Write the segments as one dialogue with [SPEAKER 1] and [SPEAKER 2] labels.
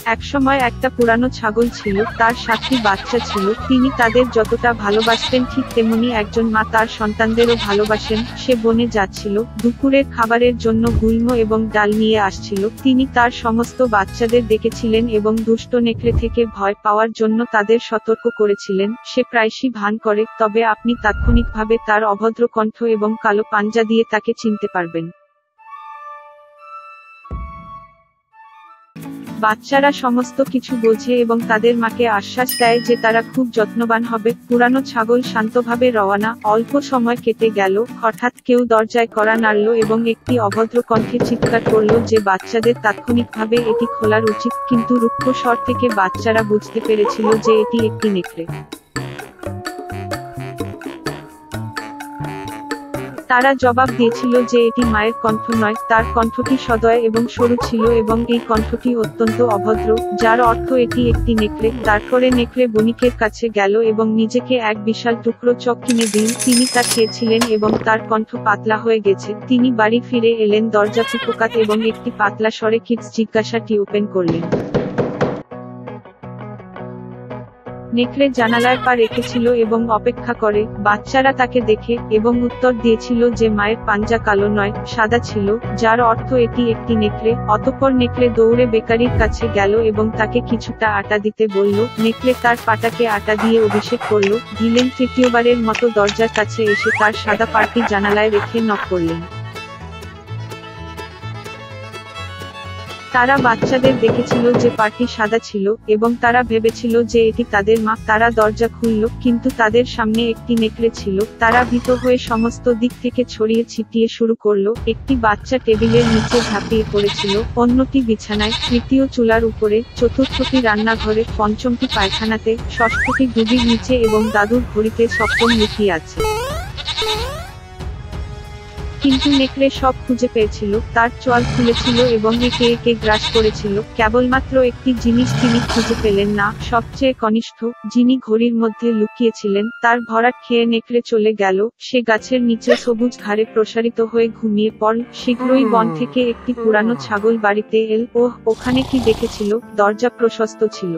[SPEAKER 1] একসময় একটা পুরানো ছাগল ছিল, তার 7টি বাচ্চা ছিল। তিনি তাদের যতটা ভালোবাসতেন ঠিক তেমনি একজন মা তার সন্তানদেরও ভালোবাসেন। সে বনে যাচ্ছিল, দুপুরের খাবারের জন্য গুল্ম এবং ডাল নিয়ে আসছিল। তিনি তার সমস্ত বাচ্চাদের ডেকেছিলেন এবং দুষ্ট নেকড়ে থেকে ভয় পাওয়ার জন্য তাদের সতর্ক করেছিলেন। সে প্রায়শই ভান করে, তবে আপনি তাৎক্ষণিকভাবে তার অভদ্র কণ্ঠ এবং কালো পাঞ্জা দিয়ে তাকে চিনতে পারবেন। বাচ্চারা সমস্ত কিছু বোঝে এবং তাদের মাকে আশ্বাস দেয় যে তারা খুব যত্নবান হবে। পুরানো ছাগল শান্তভাবে রওনা। অল্প সময় কেটে গেল, হঠাৎ কেউ দরজায় কড়া নাড়ল এবং একটি অভদ্র কণ্ঠে চিৎকার করল যে বাচ্চাদের তাৎক্ষণিকভাবে এটি খোলার উচিত, কিন্তু রুক্ষ স্বর থেকে বাচ্চারা বুঝতে পেরেছিল যে এটি একটি নেকড়ে। তারা জবাব দিয়েছিল যে এটি মায়ের কণ্ঠ নয়, তার কণ্ঠটি সদয় এবং সরু ছিল এবং এই কণ্ঠটি অত্যন্ত অভদ্র, যার অর্থ এটি একটি নেকড়ে। তারপরে নেকড়ে বণিকের কাছে গেল এবং নিজেকে এক বিশাল টুকরো চক কিনে দিল। তিনি তা খেয়েছিলেন এবং তার কণ্ঠ পাতলা হয়ে গেছে। তিনি বাড়ি ফিরে এলেন, দরজা কুপোকাত এবং একটি পাতলা স্বরে কিডস জিজ্ঞাসাটি ওপেন করলেন। নেকড়ে জানালার পা রেখেছিল এবং অপেক্ষা করে। বাচ্চারা তাকে দেখে এবং উত্তর দিয়েছিল যে মায়ের পাঞ্জা কালো নয়, সাদা ছিল, যার অর্থ এটি একটি নেকড়ে। অতঃপর নেকড়ে দৌড়ে বেকারির কাছে গেল এবং তাকে কিছুটা আটা দিতে বলল। নেকড়ে তার পাটাকে আটা দিয়ে অভিষেক করল। ভিলেন তৃতীয়বারের মতো দরজার কাছে এসে তার সাদা পাটি জানালায় রেখে নক করলেন। তারা বাচ্চাদের দেখেছিল যে পাটি সাদা ছিল এবং তারা ভেবেছিল যে এটি তাদের মা। তারা দরজা খুলল, কিন্তু তাদের সামনে একটি নেকড়ে ছিল। তারা ভীত হয়ে সমস্ত দিক থেকে ছড়িয়ে ছিটিয়ে শুরু করলো। একটি বাচ্চা টেবিলের নিচে ঝাঁপিয়ে পড়েছিল, অন্যটি বিছানায়, তৃতীয় চুলার উপরে, চতুর্থটি রান্নাঘরে, পঞ্চমটি পায়খানাতে, ষষ্ঠটি ডুবির নিচে এবং দাদুর ঘড়িতে সপ্তম লুকিয়ে আছে। কিন্তু নেকড়ে সব খুঁজে পেয়েছিল, তার চোয়াল খুলেছিল এবং একে একে গ্রাস করেছিল। কেবলমাত্র একটি জিনিস তিনি খুঁজে পেলেন না, সবচেয়ে কনিষ্ঠ, যিনি ঘড়ির মধ্যে লুকিয়েছিলেন। তার ভরাট খেয়ে নেকড়ে চলে গেল। সে গাছের নিচে সবুজ ঘাড়ে প্রসারিত হয়ে ঘুমিয়ে পড়ল। শীঘ্রই বন থেকে একটি পুরানো ছাগল বাড়িতে এল। ওখানে কি দেখেছিল? দরজা প্রশস্ত ছিল।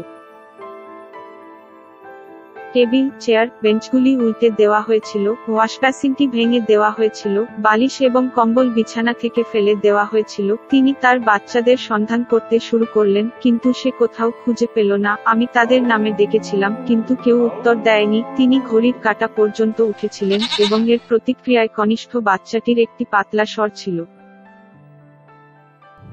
[SPEAKER 1] টেবিল, চেয়ার, বেঞ্চগুলি উল্টে দেওয়া হয়েছিল, ওয়াশবেসিনটি ভেঙে দেওয়া হয়েছিল, বালিশ এবং কম্বল বিছানা থেকে ফেলে দেওয়া হয়েছিল। তিনি তার বাচ্চাদের সন্ধান করতে শুরু করলেন, কিন্তু সে কোথাও খুঁজে পেল না। আমি তাদের নামে ডেকেছিলাম, কিন্তু কেউ উত্তর দেয়নি। তিনি ঘড়ির কাঁটা পর্যন্ত উঠেছিলেন এবং এর প্রতিক্রিয়ায় কনিষ্ঠ বাচ্চাটির একটি পাতলা স্বর ছিল।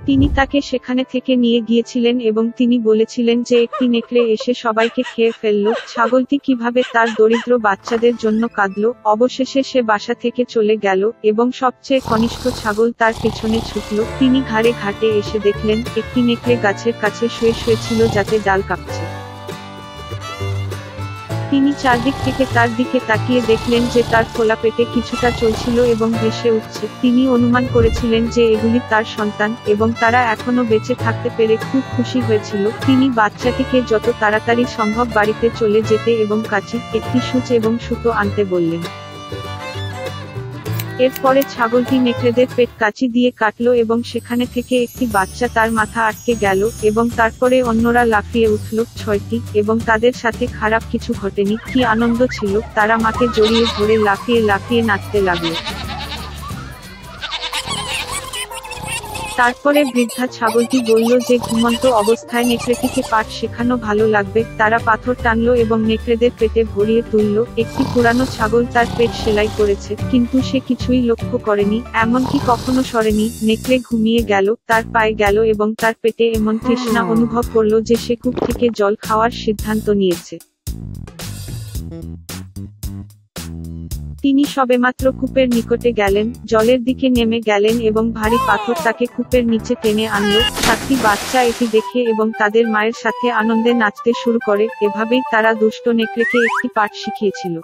[SPEAKER 1] তিনি তাকে সেখানে থেকে নিয়ে গিয়েছিলেন এবং তিনি বলেছিলেন যে একটি নেকড়ে এসে সবাইকে খেয়ে ফেলল। ছাগলটি কিভাবে তার দরিদ্র বাচ্চাদের জন্য কাঁদল। অবশেষে সে বাসা থেকে চলে গেল এবং সবচেয়ে কনিষ্ঠ ছাগল তার পেছনে ছুটল। তিনি ঘাড়ে ঘাটে এসে দেখলেন একটি নেকড়ে গাছের কাছে শুয়ে শুয়েছিল, যাতে ডাল কাঁপছে। তিনি চারদিক থেকে তার দিকে তাকিয়ে দেখলেন যে তার খোলা পেটে কিছুটা চলছিল এবং ভেসে উঠছে। তিনি অনুমান করেছিলেন যে এগুলি তার সন্তান এবং তারা এখনো বেঁচে থাকতে পেরে খুব খুশি হয়েছিল। তিনি বাচ্চাটিকে যত তাড়াতাড়ি সম্ভব বাড়িতে চলে যেতে এবং কাঁচি, একটি সূচ এবং সুতো আনতে বললেন। এরপরে ছাগলটি নেকড়েদের পেট কাঁচি দিয়ে কাটল এবং সেখানে থেকে একটি বাচ্চা তার মাথা আটকে গেল এবং তারপরে অন্যরা লাফিয়ে উঠল। 6টি, এবং তাদের সাথে খারাপ কিছু ঘটেনি। কি আনন্দ ছিল! তারা মাকে জড়িয়ে ধরে লাফিয়ে লাফিয়ে নাচতে লাগলো। তারপরে বৃদ্ধা ছাগলটি বলল যে ঘুমন্ত অবস্থায় নেকড়েটিকে পাঠ শেখানো ভালো লাগবে। তারা পাথর টানল এবং নেকড়েদের পেটে ভরিয়ে তুলল। একটি পুরানো ছাগল তার পেট সেলাই করেছে, কিন্তু সে কিছুই লক্ষ্য করেনি, এমনকি কখনো সরেনি। নেকড়ে ঘুমিয়ে গেল, তার পায়ে গেল এবং তার পেটে এমন তৃষ্ণা অনুভব করল যে সে কূপ থেকে জল খাওয়ার সিদ্ধান্ত নিয়েছে। তিনি সবেমাত্র কূপের নিকটে গেলেন, জলের দিকে নেমে গেলেন এবং ভারী পাথর তাকে কূপের নিচে টেনে আনল। 7টি বাচ্চা এটি দেখে এবং তাদের মায়ের সাথে আনন্দে নাচতে শুরু করে। এভাবেই তারা দুষ্ট নেকড়েকে একটি পাঠ শিখিয়েছিল।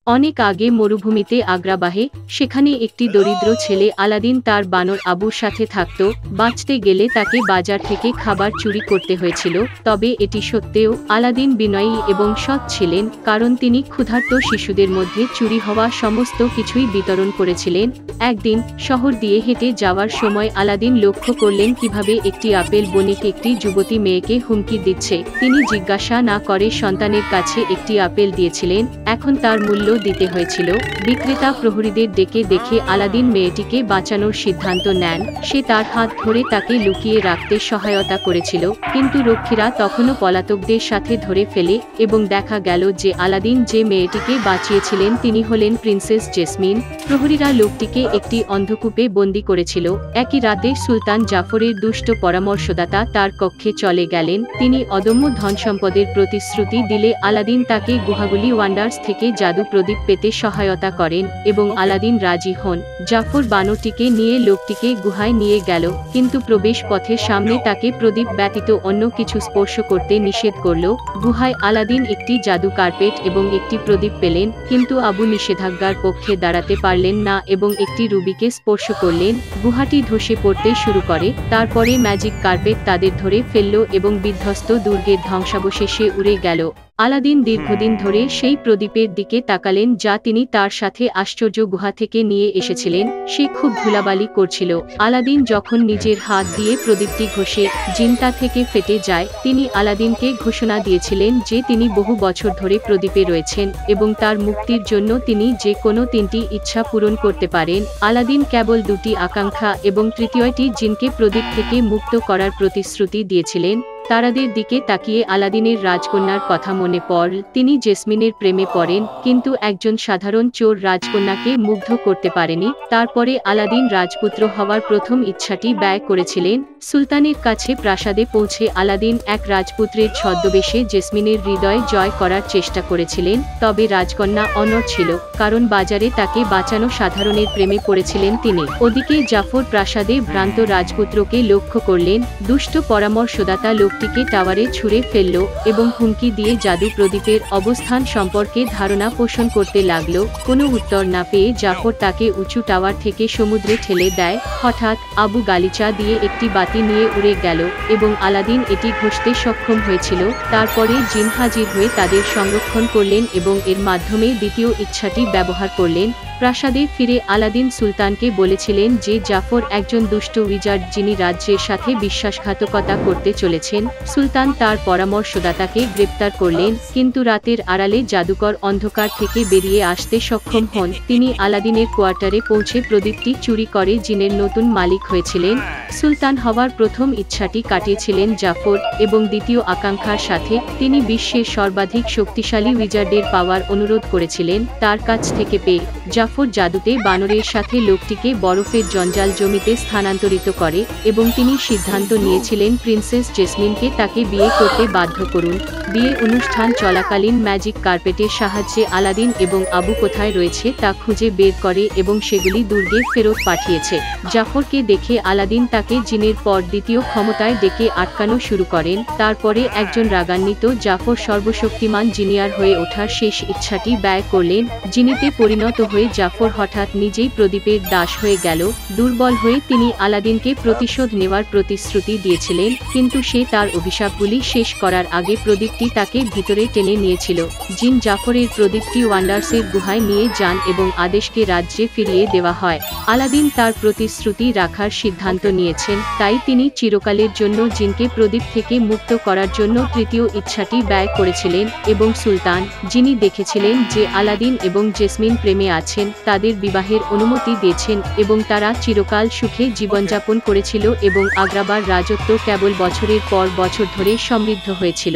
[SPEAKER 2] অনেক আগে মরুভূমিতে আগ্রাবাহে সেখানে একটি দরিদ্র ছেলে আলাদিন তার বানর আবুর সাথে থাকত। বাঁচতে গেলে তাকে বাজার থেকে খাবার চুরি করতে হয়েছিল, তবে এটি সত্ত্বেও আলাদিন বিনয়ী এবং সৎ ছিলেন, কারণ তিনি ক্ষুধার্ত শিশুদের মধ্যে চুরি হওয়া সমস্ত কিছুই বিতরণ করেছিলেন। একদিন শহর দিয়ে হেঁটে যাওয়ার সময় আলাদিন লক্ষ্য করলেন কিভাবে একটি আপেল বণিক একটি যুবতী মেয়েকে হুমকি দিচ্ছে। তিনি জিজ্ঞাসা না করে সন্তানের কাছে একটি আপেল দিয়েছিলেন, এখন তার মূল্য দিতে হয়েছিল। বিক্রেতা প্রহরীদের ডেকে দেখে আলাদিন মেয়েটিকে বাঁচানোর সিদ্ধান্ত নেন। সে তার হাত ধরে তাকে লুকিয়ে রাখতে সহায়তা করেছিল, কিন্তু রক্ষীরা তখনও পলাতকদের সাথে ধরে ফেলে এবং দেখা গেল যে আলাদিন যে মেয়েটিকে বাঁচিয়েছিলেন তিনি হলেন প্রিন্সেস জেসমিন। প্রহরীরা লোকটিকে একটি অন্ধকূপে বন্দী করেছিল। একই রাতে সুলতান জাফরের দুষ্ট পরামর্শদাতা তার কক্ষে চলে গেলেন। তিনি অদম্য ধনসম্পদের প্রতিশ্রুতি দিলে আলাদিন তাকে গুহাগুলি ওয়ান্ডার্স থেকে জাদু প্রদীপ পেতে সহায়তা করেন এবং আলাদিন রাজি হন। জাফর বানরটিকে নিয়ে লোকটিকে গুহায় নিয়ে গেল, কিন্তু প্রবেশ পথের সামনে তাকে প্রদীপ ব্যতীত অন্য কিছু স্পর্শ করতে নিষেধ করল। গুহায় আলাদিন একটি জাদু কার্পেট এবং একটি প্রদীপ পেলেন, কিন্তু আবু নিষেধাজ্ঞার পক্ষে দাঁড়াতে পারলেন না এবং একটি রুবিকে স্পর্শ করলেন। গুহাটি ধসে পড়তে শুরু করে, তারপরে ম্যাজিক কার্পেট তাদের ধরে ফেলল এবং বিধ্বস্ত দুর্গের ধ্বংসাবশেষে উড়ে গেল। আলাদিন দীর্ঘদিন ধরে সেই প্রদীপের দিকে তাকালেন যা তিনি তার সাথে আশ্চর্য গুহা থেকে নিয়ে এসেছিলেন। সে খুব ধুলাবালি করছিল। আলাদিন যখন নিজের হাত দিয়ে প্রদীপটি ঘষে জিনতা থেকে ফেটে যায়, তিনি আলাদিনকে ঘোষণা দিয়েছিলেন যে তিনি বহু বছর ধরে প্রদীপে রয়েছেন এবং তার মুক্তির জন্য তিনি যে কোনো 3টি ইচ্ছা পূরণ করতে পারেন। আলাদিন কেবল 2টি আকাঙ্ক্ষা এবং তৃতীয়টি জিনকে প্রদীপ থেকে মুক্ত করার প্রতিশ্রুতি দিয়েছিলেন। তারাদের দিকে তাকিয়ে আলাদিনের রাজকন্যার কথা মনে পড়ল। তিনি জেসমিনের প্রেমে পড়েন, কিন্তু একজন সাধারণ চোর রাজকন্যাকে মুগ্ধ করতে পারেনি। তারপরে আলাদিন রাজপুত্র হওয়ার প্রথম ইচ্ছাটি ব্যয় করেছিলেন। সুলতানের কাছে প্রাসাদে পৌঁছে আলাদিন এক রাজপুত্রের ছদ্মবেশে জেসমিনের হৃদয় জয় করার চেষ্টা করেছিলেন, তবে রাজকন্যা অনড় ছিল, কারণ বাজারে তাকে বাঁচানো সাধারণের প্রেমে পড়েছিলেন তিনি। ওদিকে জাফর প্রাসাদে ভ্রান্ত রাজপুত্রকে লক্ষ্য করলেন। দুষ্ট পরামর্শদাতা লোকটিকে টাওয়ারে ছুঁড়ে ফেলল এবং হুমকি দিয়ে জাদু প্রদীপের অবস্থান সম্পর্কে ধারণা পোষণ করতে লাগলো। কোনো উত্তর না পেয়ে জাফর তাকে উঁচু টাওয়ার থেকে সমুদ্রে ঠেলে দেয়। হঠাৎ আবু গালিচা দিয়ে একটি বাতি নিয়ে উড়ে গেল এবং আলাদিন এটি ঘষতে সক্ষম হয়েছিল। তারপরে জিন হাজির হয়ে তাদের সংরক্ষণ করলেন এবং এর মাধ্যমে দ্বিতীয় ইচ্ছাটি ব্যবহার করলেন। প্রাসাদে ফিরে আলাদিন সুলতানকে বলেছিলেন যে জাফর একজন দুষ্ট উইজার্ড যিনি রাজ্যের সাথে বিশ্বাসঘাতকতা করতে চলেছেন। সুলতান তার পরামর্শদাতাকে গ্রেপ্তার করলেন, কিন্তু রাতের আড়ালে জাদুকর অন্ধকার থেকে বেরিয়ে আসতে সক্ষম হন। তিনি আলাদিনের কোয়ার্টারে পৌঁছে প্রদীপটি চুরি করে জিনের নতুন মালিক হয়েছিলেন। সুলতান হওয়ার প্রথম ইচ্ছাটি কাটিয়েছিলেন জাফর এবং দ্বিতীয় আকাঙ্ক্ষার সাথে তিনি বিশ্বের সর্বাধিক শক্তিশালী উইজার্ডের পাওয়ার অনুরোধ করেছিলেন। তার কাছ থেকে পেয়ে জাফর জাদুতে বানরের সাথে লোকটিকে বরফের জঞ্জাল জমিতে স্থানান্তরিত করে এবং তিনি সিদ্ধান্ত নিয়েছিলেন প্রিন্সেস জেসমিনকে তাকে বিয়ে করতে বাধ্য করুন। বিয়ে অনুষ্ঠান চলাকালীন ম্যাজিক কার্পেটের সাহায্যে আলাদিন এবং আবু কোথায় রয়েছে তা খুঁজে বের করে এবং সেগুলি দুর্গে ফেরত পাঠিয়েছে। জাফরকে দেখে আলাদিন তাকে জিনের পর দ্বিতীয় ক্ষমতায় ডেকে আটকানো শুরু করেন। তারপরে একজন রাগান্বিত জাফর সর্বশক্তিমান জিনিয়ার হয়ে ওঠার শেষ ইচ্ছাটি ব্যয় করলেন। জিনিতে পরিণত হয়ে জাফর হঠাৎ নিজেই প্রদীপের দাস হয়ে গেল। দুর্বল হয়ে তিনি আলাদিনকে প্রতিশোধ নেওয়ার প্রতিশ্রুতি দিয়েছিলেন, কিন্তু সে তার অভিশাপগুলি শেষ করার আগে প্রদীপটি তাকে ভিতরে টেনে নিয়েছিল। জিন জাফরের প্রদীপটি ওয়ান্ডার্সের গুহায় নিয়ে যান এবং আদেশকে রাজ্যে ফিরিয়ে দেওয়া হয়। আলাদিন তার প্রতিশ্রুতি রাখার সিদ্ধান্ত নিয়েছেন, তাই তিনি চিরকালের জন্য জিনকে প্রদীপ থেকে মুক্ত করার জন্য তৃতীয় ইচ্ছাটি ব্যয় করেছিলেন এবং সুলতান, যিনি দেখেছিলেন যে আলাদিন এবং জেসমিন প্রেমে আছেন, তাদের বিবাহের অনুমতি দিয়েছেন এবং তারা চিরকাল সুখে জীবনযাপন করেছিল এবং আগ্রাবার রাজত্ব কেবল বছরের পর বছর ধরে সমৃদ্ধ হয়েছিল।